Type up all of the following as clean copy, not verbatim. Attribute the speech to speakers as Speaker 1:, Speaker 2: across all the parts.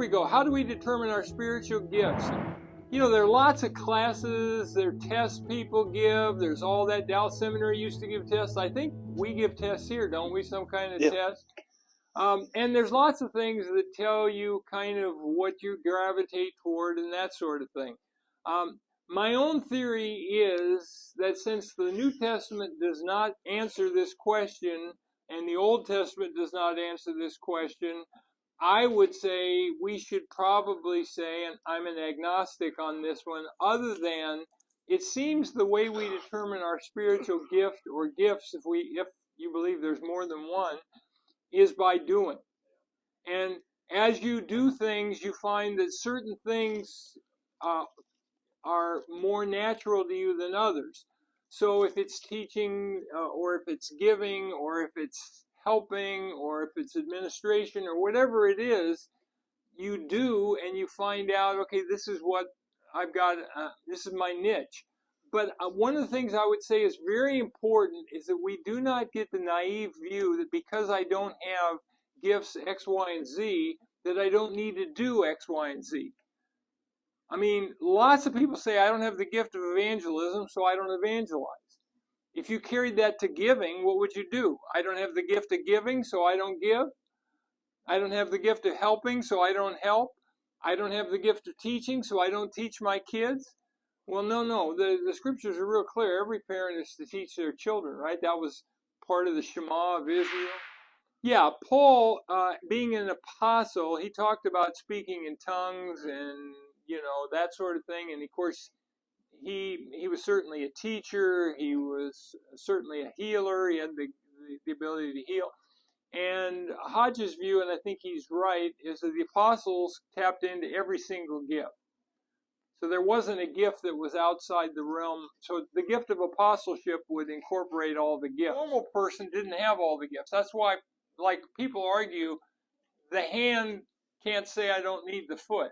Speaker 1: we go. How do we determine our spiritual gifts? You know, there are lots of classes, there are tests people give, there's all that. Dallas Seminary used to give tests. I think we give tests here, don't we? Some kind of test. And there's lots of things that tell you kind of what you gravitate toward and that sort of thing. My own theory is that since the New Testament does not answer this question and the Old Testament does not answer this question, I would say we should probably say, and I'm an agnostic on this one, other than it seems the way we determine our spiritual gift or gifts, if you believe there's more than one, is by doing. And as you do things, you find that certain things are more natural to you than others. So if it's teaching, or if it's giving, or if it's helping, or if it's administration, or whatever it is, you do, and you find out, okay, this is what I've got, this is my niche. But one of the things I would say is very important is that we do not get the naive view that because I don't have gifts X, Y, and Z, that I don't need to do X, Y, and Z. I mean, lots of people say I don't have the gift of evangelism, so I don't evangelize. If you carried that to giving, what would you do? I don't have the gift of giving, so I don't give. I don't have the gift of helping, so I don't help. I don't have the gift of teaching, so I don't teach my kids. Well, no. The scriptures are real clear. Every parent is to teach their children, right? That was part of the Shema of Israel. Yeah, Paul, being an apostle, he talked about speaking in tongues and, you know, that sort of thing. And, of course, he was certainly a teacher. He was certainly a healer. He had the ability to heal. And Hodges' view, and I think he's right, is that the apostles tapped into every single gift. So there wasn't a gift that was outside the realm. So the gift of apostleship would incorporate all the gifts. A normal person didn't have all the gifts. That's why, like people argue, the hand can't say I don't need the foot.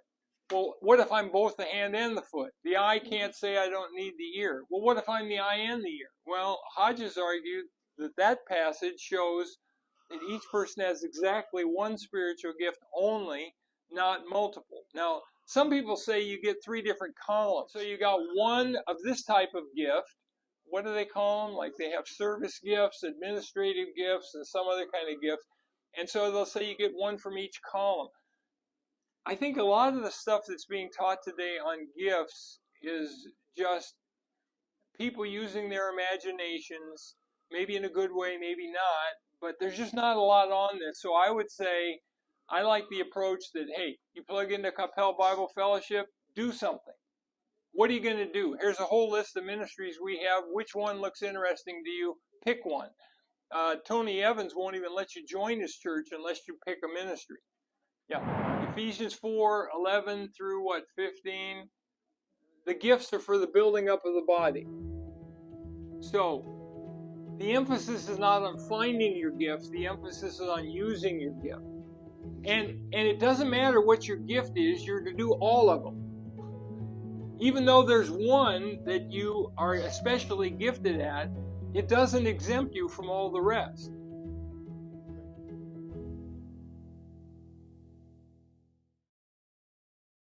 Speaker 1: Well, what if I'm both the hand and the foot? The eye can't say I don't need the ear. Well, what if I'm the eye and the ear? Well, Hodges argued that passage shows that each person has exactly one spiritual gift only, not multiple. Now, some people say you get 3 different columns. So you got one of this type of gift. What do they call them? Like they have service gifts, administrative gifts, and some other kind of gifts. And so they'll say you get one from each column. I think a lot of the stuff that's being taught today on gifts is just people using their imaginations, maybe in a good way, maybe not, but there's just not a lot on this. So I would say I like the approach that, hey, you plug into Capel Bible Fellowship, do something. What are you going to do? Here's a whole list of ministries we have. Which one looks interesting to you? Pick one. Tony Evans won't even let you join his church unless you pick a ministry. Yeah. Ephesians 4:11 through 15. The gifts are for the building up of the body. So the emphasis is not on finding your gifts. The emphasis is on using your gift. And it doesn't matter what your gift is, you're to do all of them. Even though there's one that you are especially gifted at, it doesn't exempt you from all the rest.